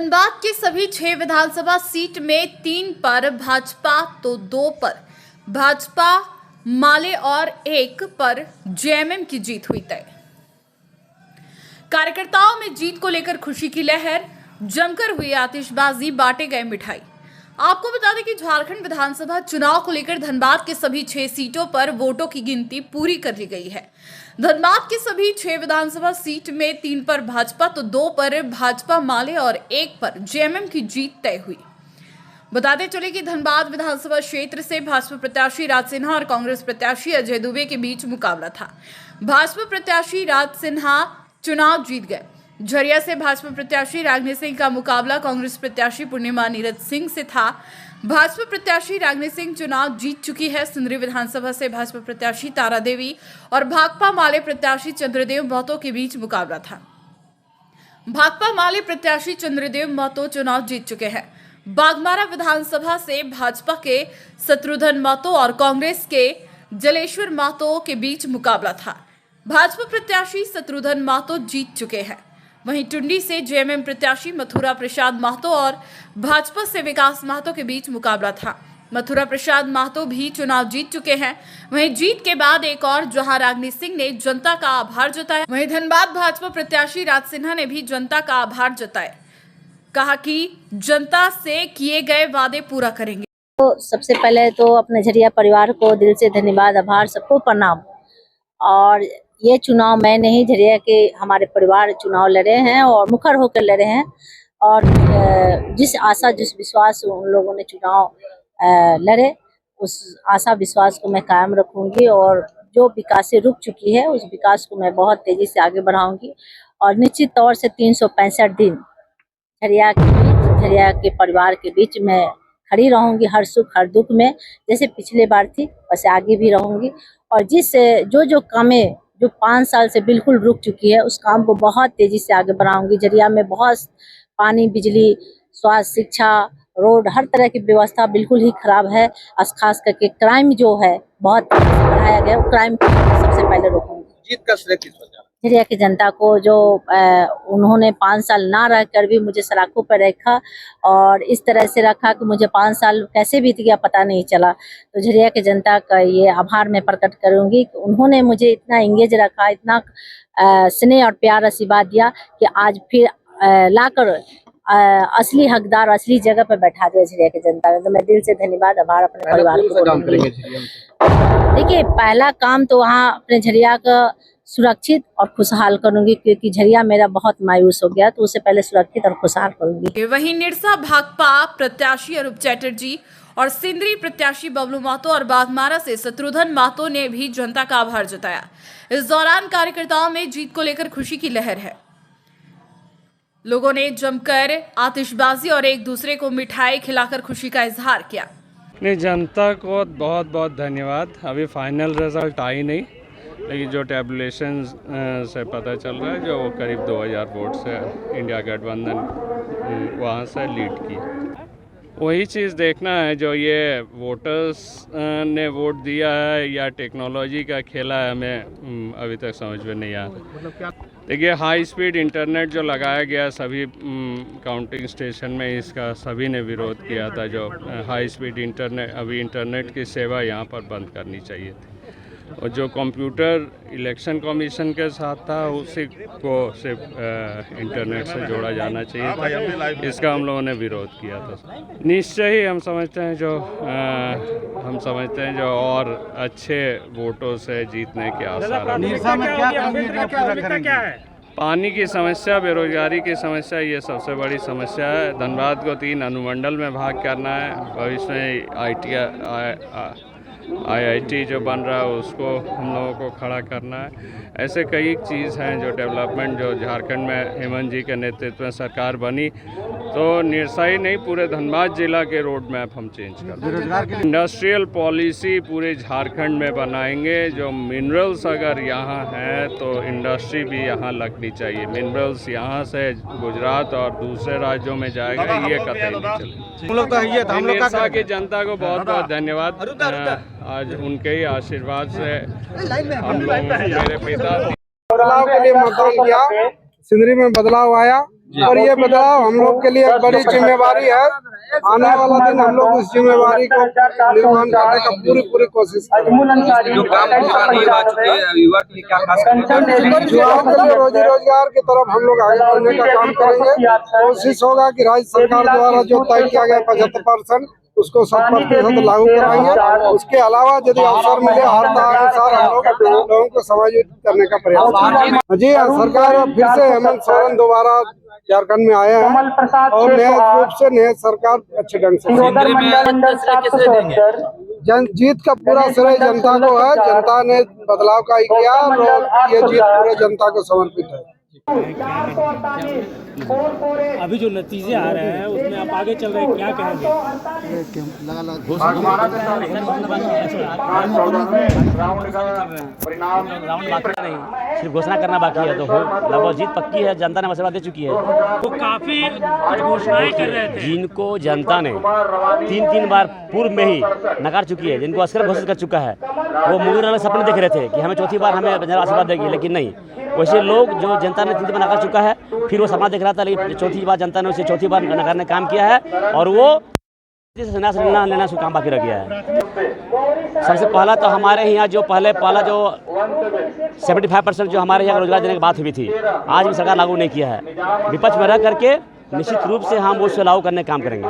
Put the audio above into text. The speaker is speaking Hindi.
धनबाद के सभी 6 विधानसभा सीट में 3 पर भाजपा तो 2 पर भाजपा माले और 1 पर जेएमएम की जीत हुई तय। कार्यकर्ताओं में जीत को लेकर खुशी की लहर, जमकर हुई आतिशबाजी, बांटे गए मिठाई। आपको बता दें कि झारखंड विधानसभा चुनाव को लेकर धनबाद के सभी 6 सीटों पर वोटों की गिनती पूरी कर ली गई है। धनबाद के सभी 6 विधानसभा सीट में 3 पर भाजपा तो 2 पर भाजपा माले और 1 पर जेएमएम की जीत तय हुई। बताते चले कि धनबाद विधानसभा क्षेत्र से भाजपा प्रत्याशी राज सिन्हा और कांग्रेस प्रत्याशी अजय दुबे के बीच मुकाबला था। भाजपा प्रत्याशी राज सिन्हा चुनाव जीत गए। झरिया से भाजपा प्रत्याशी रागनी सिंह का मुकाबला कांग्रेस प्रत्याशी पूर्णिमा नीरज सिंह से था। भाजपा प्रत्याशी रागनी सिंह चुनाव जीत चुकी है। सिंदरी विधानसभा से भाजपा प्रत्याशी तारा देवी और भाकपा माले प्रत्याशी चंद्रदेव महतो के बीच मुकाबला था। भाकपा माले प्रत्याशी चंद्रदेव महतो चुनाव जीत चुके हैं। बागमारा विधानसभा से भाजपा के शत्रुघ्न महतो और कांग्रेस के जलेश्वर महतो के बीच मुकाबला था। भाजपा प्रत्याशी शत्रुघ्न महतो जीत चुके हैं। वहीं टुंडी से जेएमएम प्रत्याशी मथुरा प्रसाद महतो और भाजपा से विकास महतो के बीच मुकाबला था। मथुरा प्रसाद महतो भी चुनाव जीत चुके हैं। वहीं जीत के बाद एक और जहां रागनी सिंह ने जनता का आभार जताया, वहीं धनबाद भाजपा प्रत्याशी राज सिन्हा ने भी जनता का आभार जताया। कहा कि जनता से किए गए वादे पूरा करेंगे। तो सबसे पहले तो अपने झरिया परिवार को दिल से धन्यवाद, आभार, सबको प्रणाम। और ये चुनाव मैं नहीं, झरिया के हमारे परिवार चुनाव लड़े हैं और मुखर होकर लड़े हैं। और जिस आशा जिस विश्वास उन लोगों ने चुनाव लड़े, उस आशा विश्वास को मैं कायम रखूंगी और जो विकास से रुक चुकी है उस विकास को मैं बहुत तेजी से आगे बढ़ाऊंगी। और निश्चित तौर से 365 दिन झरिया के परिवार के बीच मैं खड़ी रहूंगी, हर सुख हर दुख में। जैसे पिछले बार थी वैसे आगे भी रहूंगी। और जो कामें जो 5 साल से बिल्कुल रुक चुकी है उस काम को बहुत तेजी से आगे बढ़ाऊंगी। झरिया में बहुत पानी, बिजली, स्वास्थ्य, शिक्षा, रोड, हर तरह की व्यवस्था बिल्कुल ही खराब है। खास करके क्राइम जो है बहुत बढ़ाया गया, वो क्राइम को सबसे पहले रोकूंगी। जीत का श्रेय किसको जाए? झरिया की जनता को, जो उन्होंने 5 साल ना रहकर भी मुझे सलाखों पर रखा और इस तरह से रखा कि मुझे 5 साल कैसे बीत गया पता नहीं चला। तो झरिया की जनता का ये आभार मैं प्रकट करूंगी कि उन्होंने मुझे इतना एंगेज रखा, इतना स्नेह और प्यार आशीर्वाद दिया कि आज फिर लाकर असली हकदार असली जगह पर बैठा दिया झरिया की जनता ने। तो मैं दिल से धन्यवाद, आभार अपने परिवार को। देखिए, पहला काम तो वहाँ अपने झरिया का सुरक्षित और खुशहाल करूंगी, क्योंकि झरिया मेरा बहुत मायूस हो गया, तो उससे पहले सुरक्षित और खुशहाल करूंगी। वहीं निरसा भाकपा प्रत्याशी अरूप चैटर्जी और सिंदरी प्रत्याशी बबलू महतो और बागमारा से शत्रुघ्न महतो ने भी जनता का आभार जताया। इस दौरान कार्यकर्ताओं में जीत को लेकर खुशी की लहर है। लोगों ने जमकर आतिशबाजी और एक दूसरे को मिठाई खिलाकर खुशी का इजहार किया। जनता को बहुत बहुत धन्यवाद। अभी फाइनल रिजल्ट आई नहीं, लेकिन जो टैबुलेशन से पता चल रहा है जो करीब 2000 वोट से इंडिया गठबंधन वहाँ से लीड की। वही चीज़ देखना है, जो ये वोटर्स ने वोट दिया है या टेक्नोलॉजी का खेला है, हमें अभी तक समझ में नहीं आ रहा। देखिए, हाई स्पीड इंटरनेट जो लगाया गया सभी काउंटिंग स्टेशन में, इसका सभी ने विरोध किया था। जो हाई स्पीड इंटरनेट की सेवा यहाँ पर बंद करनी चाहिए थी। और जो कंप्यूटर इलेक्शन कमीशन के साथ था उसी को सिर्फ इंटरनेट से जोड़ा जाना चाहिए था। इसका हम लोगों ने विरोध किया था। निश्चय ही हम समझते हैं जो और अच्छे वोटों से जीतने के आसार हैं। पानी की समस्या, बेरोजगारी की समस्या, ये सबसे बड़ी समस्या है। धनबाद को 3 अनुमंडल में भाग करना है। भविष्य में IIT जो बन रहा है उसको हम लोगों को खड़ा करना है। ऐसे कई चीज़ हैं जो डेवलपमेंट, जो झारखंड में हेमंत जी के नेतृत्व में सरकार बनी तो निरसा ही नहीं, पूरे धनबाद जिला के रोड मैप हम चेंज कर देंगे। इंडस्ट्रियल पॉलिसी पूरे झारखंड में बनाएंगे। जो मिनरल्स अगर यहाँ हैं तो इंडस्ट्री भी यहाँ लगनी चाहिए। मिनरल्स यहाँ से गुजरात और दूसरे राज्यों में जाएगा, ये कतई नहीं चलेगा। निरसा की जनता को बहुत बहुत धन्यवाद। आज उनके ही आशीर्वाद से हम लोग, मेरे पिता बदलाव के लिए मतदान किया। सिंदरी में बदलाव आया, और ये बदलाव हम लोग के लिए एक बड़ी जिम्मेवारी है। आने वाला दिन हम लोग उस जिम्मेवारी को निर्वहन करने का पूरी कोशिश करेंगे। जो काम नहीं आ चुके हैं युवा के लिए क्या खास युवाओं के लिए रोजी रोजगार की तरफ हम लोग आगे बढ़ने का काम करेंगे। कोशिश होगा कि राज्य सरकार द्वारा जो तय किया गया 75% उसको 100% लागू कराएंगे। उसके अलावा यदि अवसर मिले अनुसार हम लोग लोगों को समायोजित करने का प्रयास करेंगे। जी हाँ, सरकार फिर से हेमंत सोरेन दोबारा झारखंड में आए हैं और नए रूप से नए सरकार अच्छे ढंग से जीत का पूरा श्रेय जनता को है। जनता ने बदलाव का ही किया और ये जीत पूरे जनता को समर्पित है। अभी जो नतीजे आ रहे हैं उसमें आप आगे चल रहे हैं, क्या कहेंगे? सिर्फ घोषणा करना बाकी है, तो लगभग जीत पक्की है। जनता ने आशीर्वाद दे चुकी है। वो काफी घोषणाएं कर रहे थे जिनको जनता ने तीन बार पूर्व में ही नकार चुकी है, जिनको अस्कर घोषित कर चुका है, वो मुगल वाले सपने देख रहे थे कि हमें चौथी बार हमें आशीर्वाद देगी, लेकिन नहीं। वैसे लोग जो जनता ने 3 बार नकार चुका है, फिर वो सपना देख रहा था, लेकिन चौथी बार जनता ने उसे चौथी बार नकार ने काम किया है और वो संन्यास लेना से काम बाकी रह गया है। सबसे पहला तो हमारे यहाँ जो पहला जो 75% जो हमारे यहाँ रोजगार देने की बात हुई थी, आज भी सरकार लागू नहीं किया है। विपक्ष में रह करके निश्चित रूप से हम उसको लागू करने का काम करेंगे।